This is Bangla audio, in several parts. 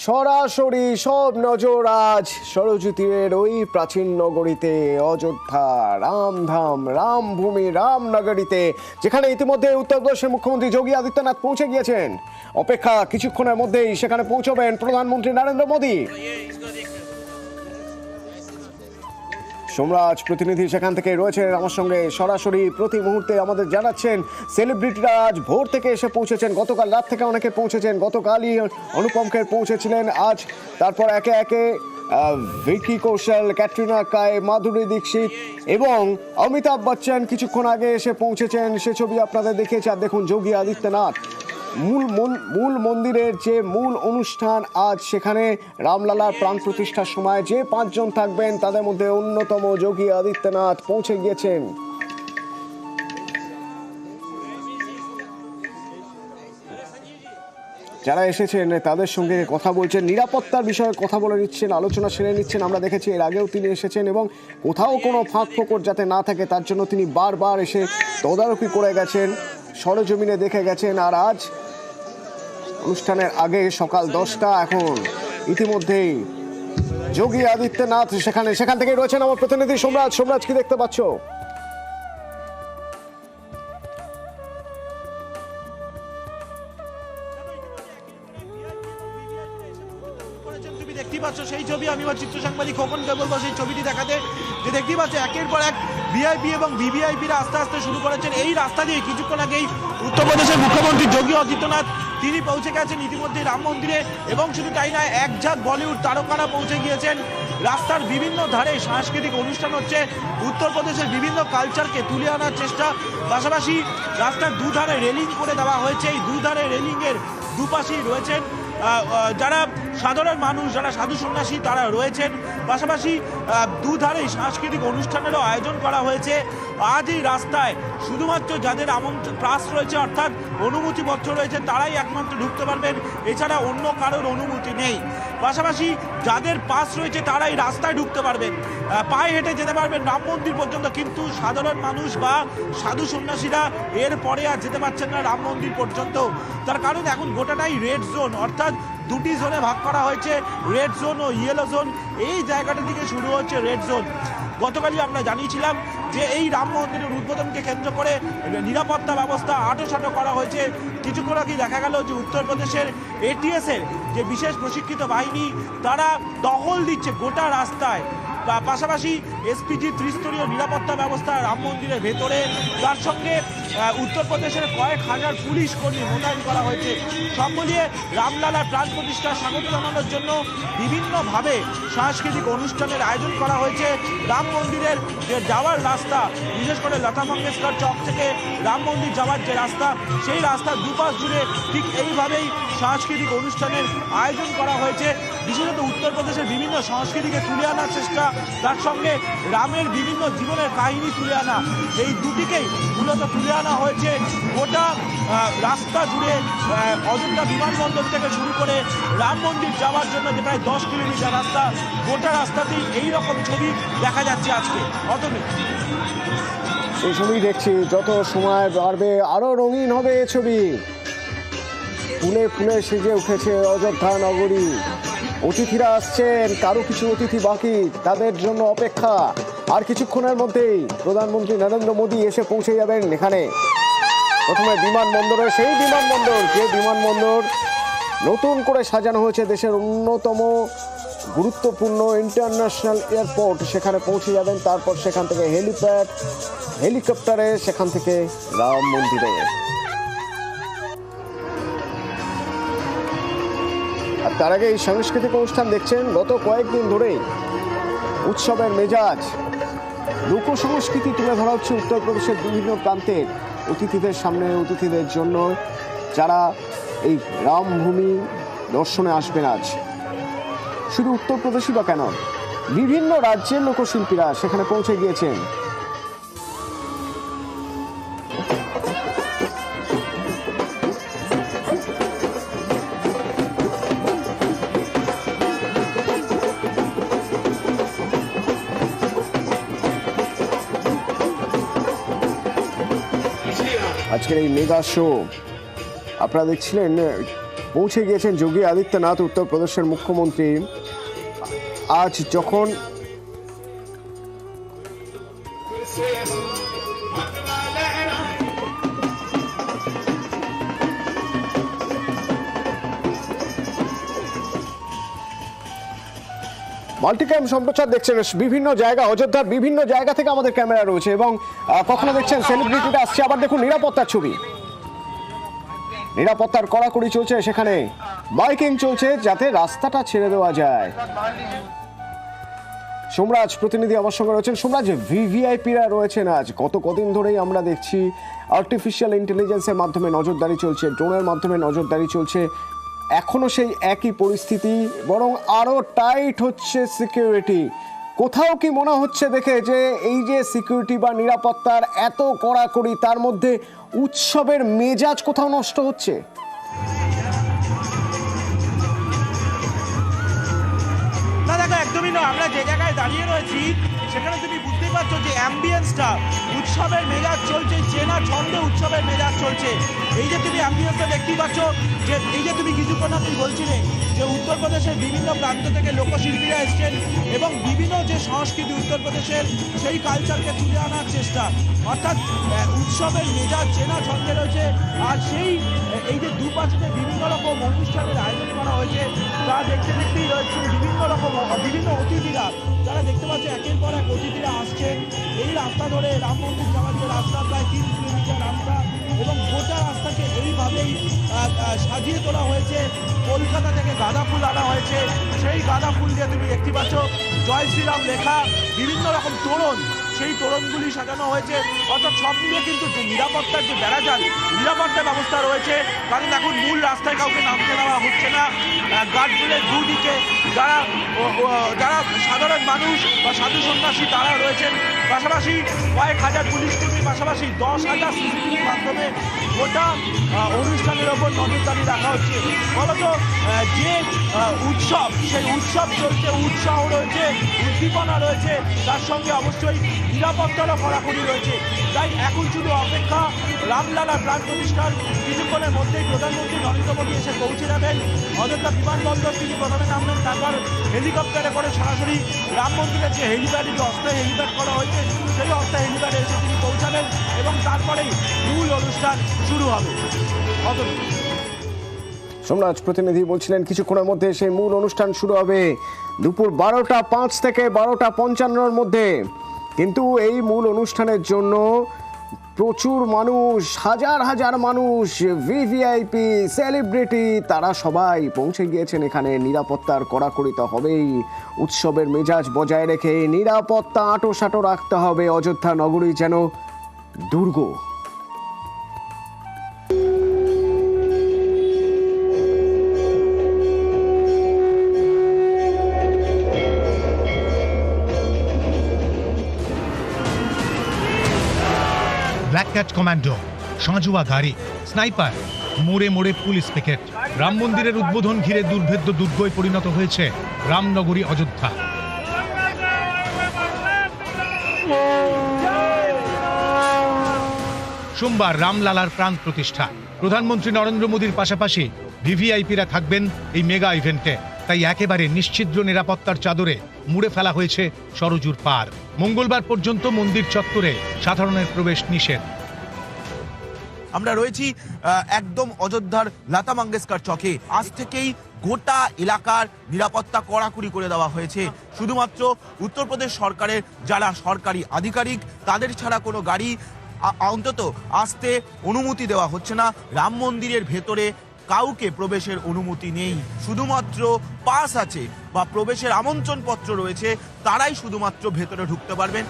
সরাসরি সব নজর আজ সরযূতির ওই প্রাচীন নগরীতে, অযোধ্যা, রামধাম, রামভূমি, রামনগরীতে, যেখানে ইতিমধ্যে উত্তরপ্রদেশের মুখ্যমন্ত্রী যোগী আদিত্যনাথ পৌঁছে গিয়েছেন। অপেক্ষা কিছুক্ষণের মধ্যেই সেখানে পৌঁছবেন প্রধানমন্ত্রী নরেন্দ্র মোদী। সোমরাজ প্রতিনিধি সেখান থেকে রয়েছেন আমার সঙ্গে সরাসরি। প্রতি মুহূর্তে আমাদের জানাচ্ছেন সেলিব্রিটিরা আজ ভোর থেকে এসে পৌঁছেছেন, গতকাল রাত থেকে অনেকে পৌঁছেছেন, গতকালই অনুপম খের পৌঁছেছিলেন, আজ তারপর একে একে ভিকি কৌশল, ক্যাটরিনা কাইফ, মাধুরী দীক্ষিত এবং অমিতাভ বচ্চন কিছুক্ষণ আগে এসে পৌঁছেছেন। সে ছবি আপনাদের দেখিয়েছে। আর দেখুন যোগী আদিত্যনাথ মূল মন্দিরের যে মূল অনুষ্ঠান আজ, সেখানে রামলালার প্রাণ প্রতিষ্ঠার সময় যে 5 জন থাকবেন তাদের মধ্যে অন্যতম যোগী আদিত্যনাথ পৌঁছে গিয়েছেন। যারা এসেছেন তাদের সঙ্গে কথা বলছেন, নিরাপত্তার বিষয়ে কথা বলে নিচ্ছেন, আলোচনা সেরে নিচ্ছেন। আমরা দেখেছি এর আগেও তিনি এসেছেন এবং কোথাও কোনো ফাঁক ফোকর যাতে না থাকে তার জন্য তিনি বারবার এসে তদারকি করে গেছেন, সরেজমিনে দেখে গেছেন। আর আজ অনুষ্ঠানের আগে সকাল 10টা, এখন ইতিমধ্যেই যোগী আদিত্যনাথ সেখান থেকে রয়েছেন আমার প্রতিনিধি সোমরাজ। সোমরাজ, কি দেখতে পাচ্ছ? তুমি দেখতেই পাচ্ছ সেই ছবি, আমি আমার চিত্র সাংবাদিক খোকনকে বলবো সেই ছবিটি দেখাতে, যে দেখতেই পাচ্ছ একের পর এক ভিআইপি এবং ভিভিআইপিরা আস্তে আস্তে শুরু করেছেন এই রাস্তা দিয়ে। কিছুক্ষণ আগেই উত্তরপ্রদেশের মুখ্যমন্ত্রী যোগী আদিত্যনাথ তিনি পৌঁছে গেছেন ইতিমধ্যে রাম মন্দিরে, এবং শুধু তাই নয়, এক ঝাঁক বলিউড তারকারা পৌঁছে গিয়েছেন। রাস্তার বিভিন্ন ধারে সাংস্কৃতিক অনুষ্ঠান হচ্ছে, উত্তরপ্রদেশের বিভিন্ন কালচারকে তুলে আনার চেষ্টা। পাশাপাশি রাস্তার দুধারে রেলিং করে দেওয়া হয়েছে। এই দুধারে রেলিংয়ের দুপাশেই রয়েছেন যারা সাধারণ মানুষ, যারা সাধু সন্ন্যাসী, তারা রয়েছেন। পাশাপাশি দুধারে সাংস্কৃতিক অনুষ্ঠানেরও আয়োজন করা হয়েছে। আজ এই রাস্তায় শুধুমাত্র যাদের পাস রয়েছে, অর্থাৎ অনুমতিপত্র রয়েছে, তারাই একমাত্র ঢুকতে পারবেন, এছাড়া অন্য কারোর অনুমতি নেই। পাশাপাশি যাদের পাস রয়েছে তারাই রাস্তায় ঢুকতে পারবেন, পায়ে হেঁটে যেতে পারবেন রাম মন্দির পর্যন্ত, কিন্তু সাধারণ মানুষ বা সাধু সন্ন্যাসীরা এর পরে আর যেতে পারছেন না রাম মন্দির পর্যন্ত। তার কারণ এখন গোটাটাই রেড জোন, অর্থাৎ দুটি জোনে ভাগ করা হয়েছে, রেড জোন ও ইয়েলো জোন। এই জায়গাটা থেকে শুরু হচ্ছে রেড জোন। গতকালই আমরা জানিয়েছিলাম যে এই রাম মন্দিরের উদ্বোধনকে কেন্দ্র করে নিরাপত্তা ব্যবস্থা আঁটোসাঁটো করা হয়েছে। কিছুক্ষণ আগেই দেখা গেল যে উত্তরপ্রদেশের এটিএসের যে বিশেষ প্রশিক্ষিত বাহিনী, তারা টহল দিচ্ছে গোটা রাস্তায়। পাশাপাশি এসপিজি ত্রিস্তরীয় নিরাপত্তা ব্যবস্থা রাম মন্দিরের ভেতরে, তার সঙ্গে উত্তরপ্রদেশের কয়েক হাজার পুলিশ কর্মী মোতায়েন করা হয়েছে। সব মিলিয়ে রামলালার প্রাণ প্রতিষ্ঠা স্বাগত জানানোর জন্য বিভিন্নভাবে সাংস্কৃতিক অনুষ্ঠানের আয়োজন করা হয়েছে। রাম মন্দিরের যে যাওয়ার রাস্তা, বিশেষ করে লতা মঙ্গেশকর চক থেকে রাম মন্দির যাওয়ার যে রাস্তা, সেই রাস্তার দুপাশ জুড়ে ঠিক এইভাবেই সাংস্কৃতিক অনুষ্ঠানের আয়োজন করা হয়েছে। বিশেষত উত্তরপ্রদেশের বিভিন্ন সংস্কৃতিকে তুলে আনার চেষ্টা, তার সঙ্গে রামের বিভিন্ন জীবনের কাহিনী তুলে আনা, এই দুটিকেই মূলত তুলে আনা হয়েছে গোটা রাস্তা জুড়ে। অযোধ্যা বিমানবন্দর থেকে শুরু করে রাম মন্দির যাওয়ার জন্য যে প্রায় 10 কিলোমিটার রাস্তা, গোটা রাস্তাতেই এইরকম ছবি দেখা যাচ্ছে আজকে। অতএব এই ছবি দেখছি, যত সময় বাড়বে আরো রঙিন হবে এই ছবি। ফুলে ফুলে সেজে উঠেছে অযোধ্যা নগরী। অতিথিরা আসছেন, কারো কিছু অতিথি বাকি, তাদের জন্য অপেক্ষা। আর কিছুক্ষণের মধ্যেই প্রধানমন্ত্রী নরেন্দ্র মোদী এসে পৌঁছে যাবেন এখানে। প্রথমে বিমানবন্দরে, সেই বিমানবন্দর যে বিমানবন্দর নতুন করে সাজানো হয়েছে, দেশের অন্যতম গুরুত্বপূর্ণ ইন্টারন্যাশনাল এয়ারপোর্ট, সেখানে পৌঁছে যাবেন। তারপর সেখান থেকে হেলিকপ্টারে সেখান থেকে রাম মন্দিরে। আর তার আগে এই সাংস্কৃতিক অনুষ্ঠান দেখছেন, গত কয়েকদিন ধরেই উৎসবের মেজাজ, লোক সংস্কৃতি তুলে ধরা হচ্ছে উত্তরপ্রদেশের বিভিন্ন প্রান্তের অতিথিদের সামনে, অতিথিদের জন্য, যারা এই রামভূমি দর্শনে আসবেন। আজ শুধু উত্তরপ্রদেশই বা কেন, বিভিন্ন রাজ্যের লোকশিল্পীরা সেখানে পৌঁছে গিয়েছেন। আজকের এই মেগা শো আপনারা দেখছিলেন পৌঁছে গিয়েছেন যোগী আদিত্যনাথ, উত্তরপ্রদেশের মুখ্যমন্ত্রী। আজ যখন মাল্টিক্যাম সম্প্রচার দেখছেন বিভিন্ন জায়গা, অযোধ্যার বিভিন্ন জায়গা থেকে আমাদের ক্যামেরা রয়েছে এবং কখনো দেখছেন সেলিব্রিটিরা আসছে, আবার দেখুন নিরাপত্তার ছবি। নিরাপত্তার কড়াকড়ি চলছে, সেখানে মাইকিং চলছে যাতে রাস্তাটা ছেড়ে দেওয়া যায়। সোমরাজ প্রতিনিধি আমার সঙ্গে রয়েছেন। সোমরাজ, ভিভিআইপিরা রয়েছেন আজ, কদিন ধরেই আমরা দেখছি আর্টিফিশিয়াল ইন্টেলিজেন্সের মাধ্যমে নজরদারি চলছে, ড্রোনের মাধ্যমে নজরদারি চলছে, এখনো সেই একই পরিস্থিতি, বরং আরো টাইট হচ্ছে সিকিউরিটি। কোথাও কি মনে হচ্ছে দেখে যে এই যে সিকিউরিটি বা নিরাপত্তার এত কড়াকড়ি, তার মধ্যে উৎসবের মেজাজ কোথাও নষ্ট হচ্ছে? না দেখো, একদমই নয়। আমরা যে জায়গায় দাঁড়িয়ে রয়েছি সেখানে তুমি বুঝতেই পারছো যে অ্যাম্বিয়েন্সটা, উৎসবের মেজাজ চলছে, চেনা ছন্দে উৎসবের মেজাজ চলছে। এই যে তুমি অ্যাম্বিয়েন্সটা দেখতেই পাচ্ছ, যে এই যে তুমি কিছুক্ষণ আপনি বলছিলে যে উত্তরপ্রদেশের বিভিন্ন প্রান্ত থেকে লোকশিল্পীরা এসছেন এবং বিভিন্ন যে সংস্কৃতি উত্তরপ্রদেশের সেই কালচারকে তুলে আনার চেষ্টা, অর্থাৎ উৎসবের মেজাজ চেনা ছন্দে রয়েছে। আর সেই এই যে দুপাশে বিভিন্ন রকম অনুষ্ঠানের আয়োজন করা হয়েছে, তা দেখতে দেখতেই রয়েছে বিভিন্ন অতিথিরা, যারা দেখতে পাচ্ছে একের পর এক অতিথিরা আসছেন এই রাস্তা ধরে। রাম মন্দির যাওয়ার যে রাস্তা, প্রায় 3 কিলোমিটার রাস্তা, এবং গোটা রাস্তাকে এইভাবেই সাজিয়ে তোলা হয়েছে। কলকাতা থেকে গাঁদা ফুল আনা হয়েছে, সেই গাঁদা ফুল দিয়ে তুমি দেখতে পাচ্ছ জয় শ্রীরাম লেখা, বিভিন্ন রকম তোরণ, সেই তোরণগুলি সাজানো হয়েছে। অর্থাৎ সব মিলিয়ে কিন্তু যে নিরাপত্তার যে বেড়াজাল, নিরাপত্তা ব্যবস্থা রয়েছে। কারণ এখন মূল রাস্তায় কাউকে নামতে দেওয়া হচ্ছে না। গার্ডগুলের দুদিকে যারা সাধারণ মানুষ বা সাধু সন্ন্যাসী তারা রয়েছেন, পাশাপাশি কয়েক হাজার পুলিশ কর্মী, পাশাপাশি 10,000 সিসিটিভির মাধ্যমে গোটা অনুষ্ঠানের ওপর নজরদারি রাখা হচ্ছে। ফলত যে উৎসব, সেই উৎসব চলছে, উৎসাহ রয়েছে, উদ্দীপনা রয়েছে, তার সঙ্গে অবশ্যই নিরাপত্তারও কড়াকড়ি রয়েছে। তাই এখন শুধু অপেক্ষা রামলালার প্রাণ প্রতিষ্ঠার কিছুক্ষণের মধ্যেই প্রধানমন্ত্রী নরেন্দ্র মোদী এসে পৌঁছে যাবেন অযোধ্যা বিমানবন্দর। তিনি প্রথমে নামবেন, তারপর হেলিকপ্টারে করে সরাসরি রাম মন্দিরের যে হেলিপ্যাড, অস্থায়ী হেলিপ্যাড করা হয়েছে, সেই অস্থায়ী হেলিপ্যাডে এসে তিনি পৌঁছাবেন এবং তারপরেই মূল অনুষ্ঠান শুরু হবে। সোমরাজ প্রতিনিধি বলছিলেন কিছুক্ষণের মধ্যে সেই মূল অনুষ্ঠান শুরু হবে দুপুর 12টা 5 থেকে 12টা 55-র মধ্যে। কিন্তু এই মূল অনুষ্ঠানের জন্য প্রচুর মানুষ, হাজার হাজার মানুষ, ভিভিআইপি, সেলিব্রিটি, তারা সবাই পৌঁছে গিয়েছেন এখানে। নিরাপত্তার কড়াকড়ি তো হবেই, উৎসবের মেজাজ বজায় রেখে নিরাপত্তা আঁটোসাঁটো রাখতে হবে। অযোধ্যা নগরী যেন দুর্গ। ব্ল্যাক ক্যাট কমান্ডো, সাঁজুয়া গাড়ি, স্নাইপার, মোড়ে মোড়ে পুলিশ পিকেট। রাম মন্দিরের উদ্বোধন ঘিরে দুর্ভেদ্য দুর্গয় পরিণত হয়েছে রামনগরী অযোধ্যা। সোমবার রামলালার প্রাণ প্রতিষ্ঠা। প্রধানমন্ত্রী নরেন্দ্র মোদীর পাশাপাশি ভিভিআইপিরা থাকবেন এই মেগা ইভেন্টে। তাই একেবারে নিশ্ছিদ্র নিরাপত্তার চাদরে মুড়ে ফেলা হয়েছে সরজুর পার। মঙ্গলবার পর্যন্ত মন্দির চত্বরে সাধারণের প্রবেশ নিষেধ। আমরা রয়েছি একদম অযোধ্যার লতা মঙ্গেশকর চকে। আজ থেকেই গোটা এলাকার নিরাপত্তা কড়াকড়ি করে দেওয়া হয়েছে। শুধুমাত্র উত্তরপ্রদেশ সরকারের যারা সরকারি আধিকারিক, তাদের ছাড়া কোনো গাড়ি অন্তত আসতে অনুমতি দেওয়া হচ্ছে না। রাম মন্দিরের ভেতরে কাউকে প্রবেশের অনুমতি নেই, শুধুমাত্র পাস আছে বা প্রবেশের আমন্ত্রণপত্র রয়েছে, তারাই শুধুমাত্র ভেতরে ঢুকতে পারবেন।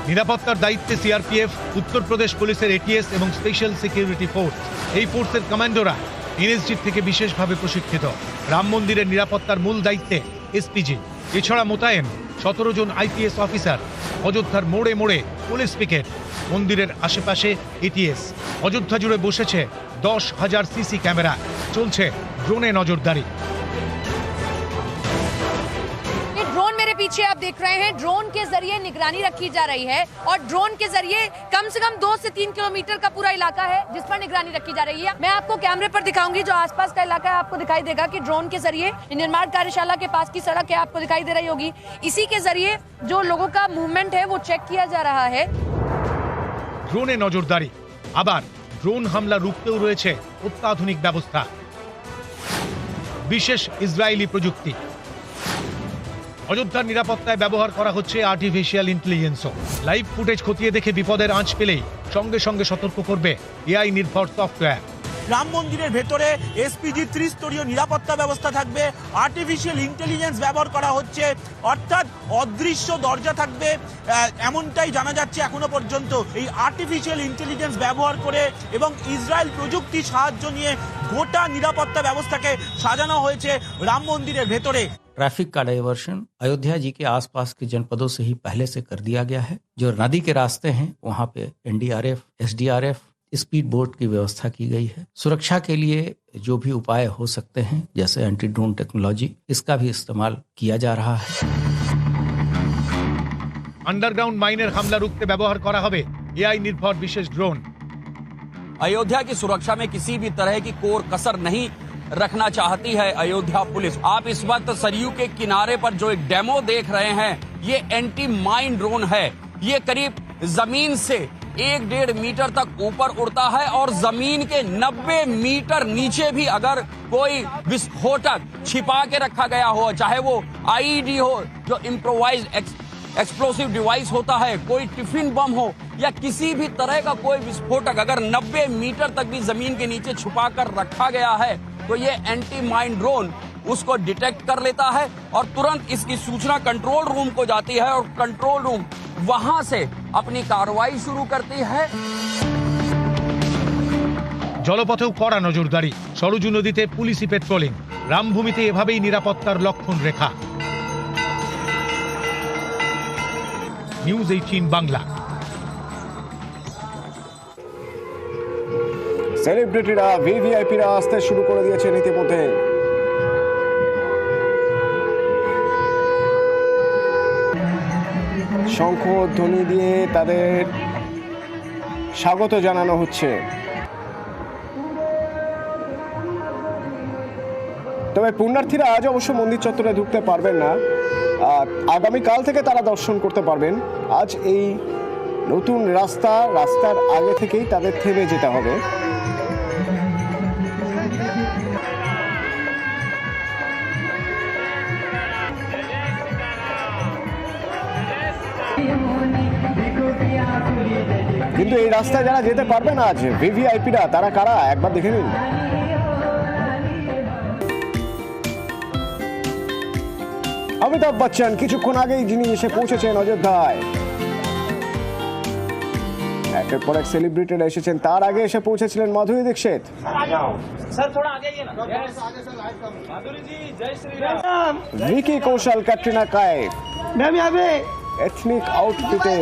নিরাপত্তার দায়িত্বে সিআরপিএফ, উত্তরপ্রদেশ পুলিশের এটিএস এবং স্পেশাল সিকিউরিটি ফোর্স। এই ফোর্সের কমান্ডোরা এনএসজি থেকে বিশেষভাবে প্রশিক্ষিত। রাম মন্দিরের নিরাপত্তার মূল দায়িত্বে এসপিজি। এছাড়া মোতায়েন 17 জন আইপিএস অফিসার। অযোধ্যার মোড়ে মোড়ে পুলিশ পিকেট, মন্দিরের আশেপাশে এটিএস। অযোধ্যা জুড়ে বসেছে 10,000 সিসি ক্যামেরা। চলছে ড্রোনে নজরদারি। पीछे आप देख रहे हैं ड्रोन के जरिए निगरानी रखी जा रही है और ड्रोन के जरिए कम से कम 2 से 3 किलोमीटर का पूरा इलाका है जिस पर निगरानी रखी जा रही है। मैं आपको कैमरे पर दिखाऊंगी, जो आसपास का इलाका है आपको दिखाई देगा कि ड्रोन के जरिए निर्माण कार्यशाला के पास की सड़क है आपको दिखाई दे रही होगी। इसी के जरिए जो लोगों का मूवमेंट है वो चेक किया जा रहा है। ড্রোনে নজরদারি, আবার ড্রোন হামলা রুখতেও রয়েছে অত্যাধুনিক ব্যবস্থা, বিশেষ ইসরায়েলি প্রযুক্তি। অযোধ্যার নিরাপত্তায় ব্যবহার করা হচ্ছে আর্টিফিশিয়াল ইন্টেলিজেন্সও। লাইভ ফুটেজ খতিয়ে দেখে বিপদের আঁচ পেলেই সঙ্গে সঙ্গে সতর্ক করবে এআই নির্ভর সফটওয়্যার। রাম মন্দিরের ভেতরে এসপিজি ত্রিস্তরীয় নিরাপত্তা ব্যবস্থা থাকবে, আর্টিফিশিয়াল ইন্টেলিজেন্স ব্যবহার করা হচ্ছে, অর্থাৎ অদৃশ্য দরজা থাকবে এমনটাই জানা যাচ্ছে এখনো পর্যন্ত। এই আর্টিফিশিয়াল ইন্টেলিজেন্স ব্যবহার করে এবং ইসরায়েল প্রযুক্তির সাহায্য নিয়ে গোটা নিরাপত্তা ব্যবস্থাকে সাজানো হয়েছে রাম মন্দিরের ভেতরে। ट्रैफिक का डाइवर्शन अयोध्या जी के आसपास के जनपदों से ही पहले से कर दिया गया है। जो नदी के रास्ते हैं वहां पे एनडीआरएफ, एसडीआरएफ, स्पीड बोट की व्यवस्था की गई है। सुरक्षा के लिए जो भी उपाय हो सकते हैं जैसे एंटी ड्रोन टेक्नोलॉजी, इसका भी इस्तेमाल किया जा रहा है। আন্ডারগ্রাউন্ড মাইনের হামলা রুখতে ব্যবহার করা হবে এআই নির্ভর বিশেষ ড্রোন। अयोध्या की सुरक्षा में किसी भी तरह की कोर कसर नहीं रखना चाहती है अयोध्या पुलिस। आप इस वक्त सरयू के किनारे पर जो एक डेमो देख रहे हैं, ये एंटी माइन ड्रोन है। ये करीब जमीन से 1-1.5 मीटर तक ऊपर उड़ता है और जमीन के 90 मीटर नीचे भी अगर कोई विस्फोटक छिपा के रखा गया हो, चाहे वो आईईडी हो जो इम्प्रोवाइज एक्सप्लोसिव डिवाइस होता है, कोई टिफिन बम हो या किसी भी तरह का कोई विस्फोटक अगर 90 मीटर तक भी जमीन के नीचे छुपा कर रखा गया है तो ये एंटी माइन ड्रोन उसको डिटेक्ट कर लेता है और तुरंत इसकी सूचना कंट्रोल रूम को जाती है और कंट्रोल रूम वहां से अपनी कार्रवाई शुरू करती है। জলপথেও কড়া নজরদারি, সরজু নদীতে পুলিশি পেট্রোলিং, রামভূমিতে এভাবেই নিরাপত্তার লক্ষণ রেখা। নিউজ 18 বাংলা। সেলিব্রিটিরা, ভিভিআইপিরা আসতে শুরু করে দিয়েছেন ইতিমধ্যে। শঙ্খ ধ্বনি দিয়ে তাদের স্বাগত জানানো হচ্ছে। তবে পুণ্যার্থীরা আজ অবশ্য মন্দির চত্বরে ঢুকতে পারবেন না, আগামীকাল থেকে তারা দর্শন করতে পারবেন। আজ এই নতুন রাস্তার আগে থেকেই তাদের থেমে যেতে হবে। কিন্তু এই রাস্তায় যারা যেতে পারবেন আজ ভিভিআইপিরা, তারা কারা একবার দেখে নিন। অমিতাভ বচ্চন কিছুক্ষণ আগেই যিনি এসে পৌঁছেছেন অযোধ্যায়। একের পর এক সেলিব্রিটিরা এসেছেন, তার আগে এসে পৌঁছেছিলেন মাধুরী দীক্ষিত। ভিকি কৌশল, ক্যাটরিনা কাইফ এথনিক আউটফিটে,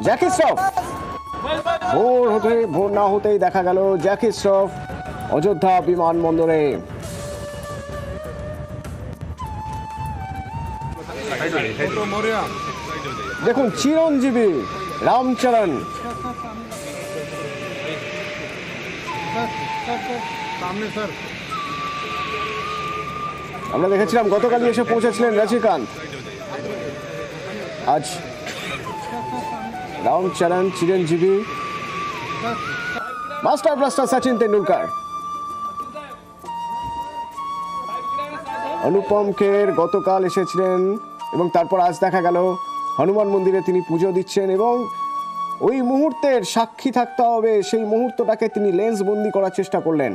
জ্যাকি শ্রফ। ভোর না হতেই দেখা গেল জ্যাকি শ্রফ অযোধ্যা বিমানবন্দরে। দেখুন চিরঞ্জীবী রামচরণ, আমরা দেখেছিলাম গতকালই এসে পৌঁছেছিলেন রজনীকান্ত। আজ রামচরণ, চিরঞ্জীবী, মাস্টার ব্লাস্টার সচিন তেন্ডুলকার, অনুপম খের গতকাল এসেছিলেন এবং তারপর আজ দেখা গেল হনুমান মন্দিরে তিনি পুজো দিচ্ছেন এবং ওই মুহূর্তের সাক্ষী থাকতে হবে, সেই মুহূর্তটাকে তিনি লেন্স বন্দি করার চেষ্টা করলেন।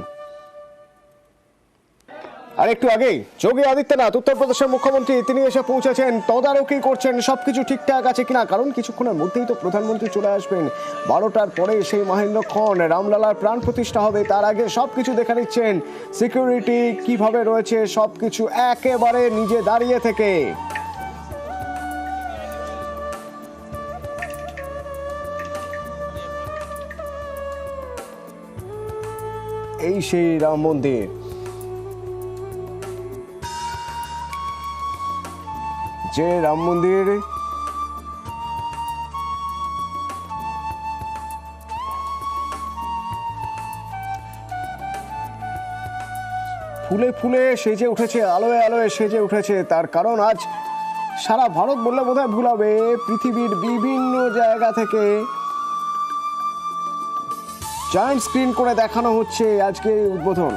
আর একটু আগেই যোগী আদিত্যনাথ, উত্তরপ্রদেশের মুখ্যমন্ত্রী, তিনি এসে পৌঁছেছেন, তদারকি করছেন সবকিছু ঠিকঠাক আছে কিনা, কারণ কিছুক্ষণের মধ্যেই তো প্রধানমন্ত্রী চলে আসবেন। 12টার পরে সেই মহেন্দ্রক্ষণ রামলালার প্রাণ প্রতিষ্ঠা হবে, তার আগে সবকিছু দেখে নিচ্ছেন সিকিউরিটি কিভাবে রয়েছে, সবকিছু একেবারে নিজে দাঁড়িয়ে থেকে। এই সেই রাম মন্দির। যে রাম মন্দির ফুলে ফুলে সেজে উঠেছে, আলোয় আলোয় সেজে উঠেছে, তার কারণ আজ সারা ভারত বললে বোধহয় ভুল হবে, পৃথিবীর বিভিন্ন জায়গা থেকে জায়ান্ট স্ক্রিন করে দেখানো হচ্ছে আজকে উদ্বোধন।